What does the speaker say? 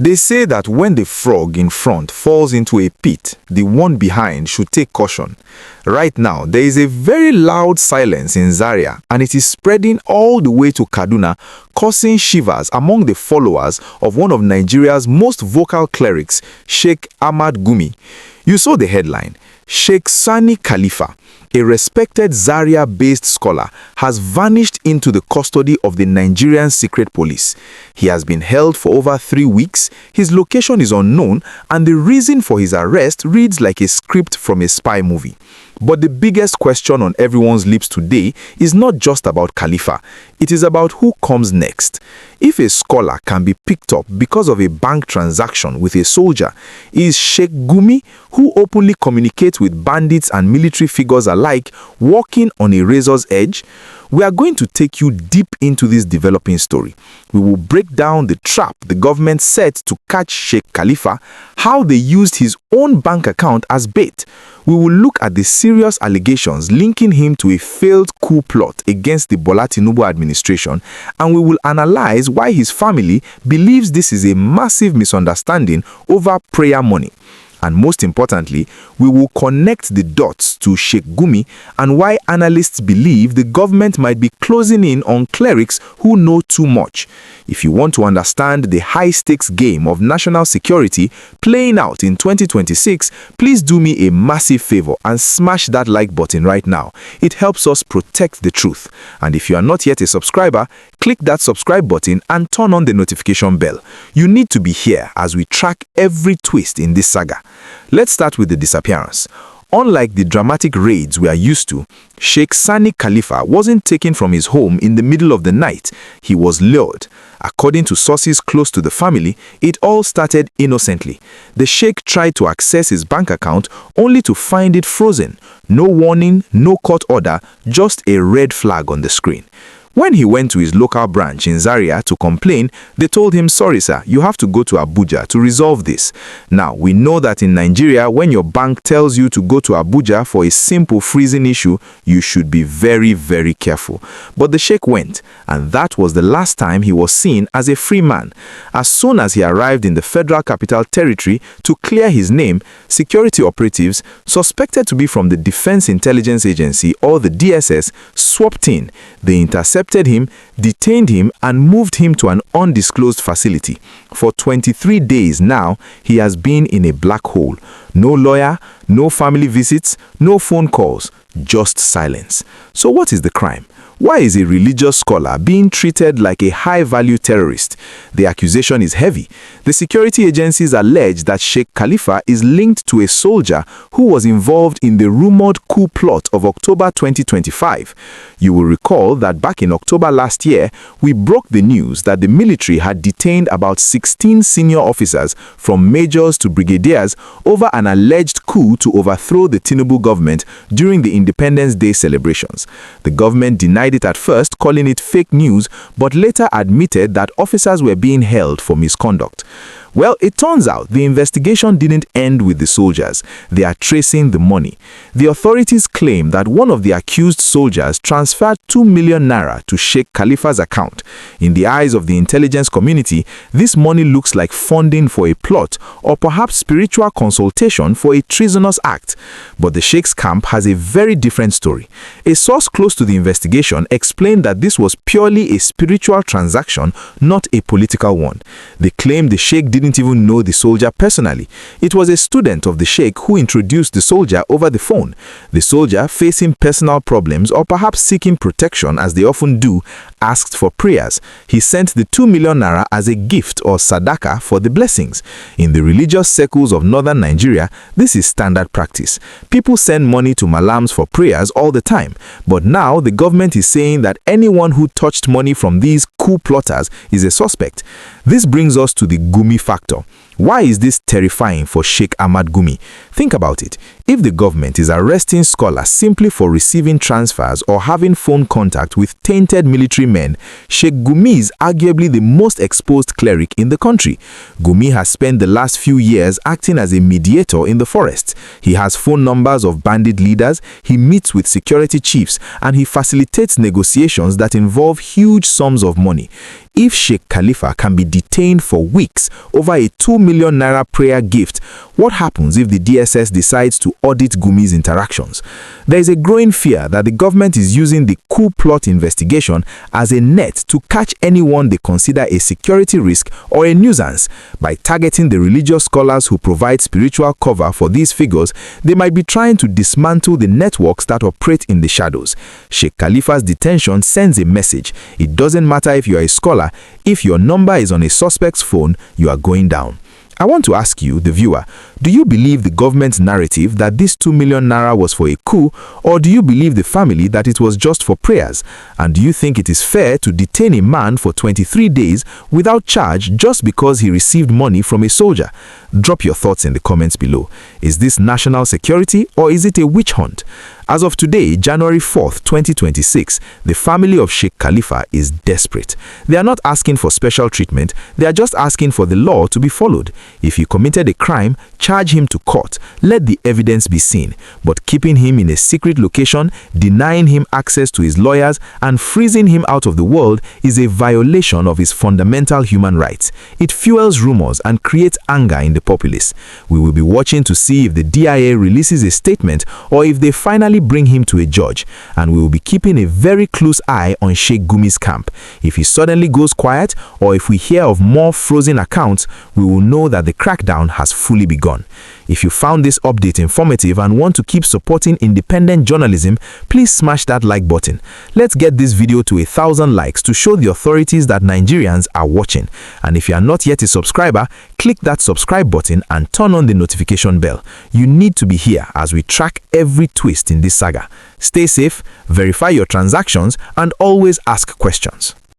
They say that when the frog in front falls into a pit, the one behind should take caution. Right now, there is a very loud silence in Zaria, and it is spreading all the way to Kaduna, causing shivers among the followers of one of Nigeria's most vocal clerics, Sheikh Ahmad Gumi. You saw the headline. Sheikh Sani Khalifa, a respected Zaria-based scholar, has vanished into the custody of the Nigerian secret police. He has been held for over 3 weeks, his location is unknown, and the reason for his arrest reads like a script from a spy movie. But the biggest question on everyone's lips today is not just about Khalifa, it is about who comes next. If a scholar can be picked up because of a bank transaction with a soldier, is Sheikh Gumi, who openly communicates with bandits and military figures alike, walking on a razor's edge? We are going to take you deep into this developing story. We will break down the trap the government set to catch Sheikh Khalifa, how they used his own bank account as bait. We will look at the serious allegations linking him to a failed coup plot against the Tinubu administration, and we will analyze why his family believes this is a massive misunderstanding over prayer money. And most importantly, we will connect the dots to Sheikh Gumi and why analysts believe the government might be closing in on clerics who know too much. If you want to understand the high-stakes game of national security playing out in 2026, please do me a massive favor and smash that like button right now. It helps us protect the truth. And if you are not yet a subscriber, click that subscribe button and turn on the notification bell. You need to be here as we track every twist in this saga. Let's start with the disappearance. Unlike the dramatic raids we are used to, Sheikh Sani Khalifa wasn't taken from his home in the middle of the night. He was lured. According to sources close to the family, it all started innocently. The sheikh tried to access his bank account only to find it frozen. No warning, no court order, just a red flag on the screen. When he went to his local branch in Zaria to complain, they told him, "Sorry sir, you have to go to Abuja to resolve this." Now, we know that in Nigeria, when your bank tells you to go to Abuja for a simple freezing issue, you should be very, very careful. But the sheikh went, and that was the last time he was seen as a free man. As soon as he arrived in the Federal Capital Territory to clear his name, security operatives, suspected to be from the Defense Intelligence Agency or the DSS, swooped in. They intercepted him, detained him, and moved him to an undisclosed facility. For 23 days now, he has been in a black hole. No lawyer, no family visits, no phone calls, just silence. So what is the crime? Why is a religious scholar being treated like a high-value terrorist? The accusation is heavy. The security agencies allege that Sheikh Khalifa is linked to a soldier who was involved in the rumored coup plot of October 2025. You will recall that back in October last year, we broke the news that the military had detained about 16 senior officers from majors to brigadiers over an alleged coup to overthrow the Tinubu government during the Independence Day celebrations. The government denied it at first, calling it fake news, but later admitted that officers were being held for misconduct. Well, it turns out the investigation didn't end with the soldiers. They are tracing the money. The authorities claim that one of the accused soldiers transferred 2 million naira to Sheikh Khalifa's account. In the eyes of the intelligence community, this money looks like funding for a plot or perhaps spiritual consultation for a treasonous act. But the Sheikh's camp has a very different story. A source close to the investigation explained that this was purely a spiritual transaction, not a political one. They claim the Sheikh didn't even know the soldier personally. It was a student of the Sheikh who introduced the soldier over the phone. The soldier, facing personal problems or perhaps seeking protection as they often do, asked for prayers. He sent the 2 million naira as a gift or sadaka for the blessings. In the religious circles of northern Nigeria, this is standard practice. People send money to malams for prayers all the time. But now the government is saying that anyone who touched money from these coup plotters is a suspect. This brings us to the Gumi factor. Why is this terrifying for Sheikh Ahmad Gumi? Think about it. If the government is arresting scholars simply for receiving transfers or having phone contact with tainted military men, Sheikh Gumi is arguably the most exposed cleric in the country. Gumi has spent the last few years acting as a mediator in the forest. He has phone numbers of bandit leaders, he meets with security chiefs, and he facilitates negotiations that involve huge sums of money. If Sheikh Khalifa can be detained for weeks over a 2 million naira prayer gift, what happens if the DSS decides to audit Gumi's interactions? There is a growing fear that the government is using the coup plot investigation as a net to catch anyone they consider a security risk or a nuisance. By targeting the religious scholars who provide spiritual cover for these figures, they might be trying to dismantle the networks that operate in the shadows. Sheikh Khalifa's detention sends a message. It doesn't matter if you are a scholar. If your number is on a suspect's phone, you are going down. I want to ask you, the viewer, do you believe the government's narrative that this 2 million naira was for a coup, or do you believe the family that it was just for prayers? And do you think it is fair to detain a man for 23 days without charge just because he received money from a soldier? Drop your thoughts in the comments below. Is this national security or is it a witch hunt? As of today, January 4th, 2026, the family of Sheikh Khalifa is desperate. They are not asking for special treatment, they are just asking for the law to be followed. If he committed a crime, charge him to court, let the evidence be seen. But keeping him in a secret location, denying him access to his lawyers, and freezing him out of the world is a violation of his fundamental human rights. It fuels rumors and creates anger in the populace. We will be watching to see if the DIA releases a statement or if they finally bring him to a judge, and we will be keeping a very close eye on Sheikh Gumi's camp. If he suddenly goes quiet or if we hear of more frozen accounts, we will know that the crackdown has fully begun. If you found this update informative and want to keep supporting independent journalism, please smash that like button. Let's get this video to 1,000 likes to show the authorities that Nigerians are watching. And if you are not yet a subscriber, click that subscribe button and turn on the notification bell. You need to be here as we track every twist in this saga. Stay safe, verify your transactions, and always ask questions.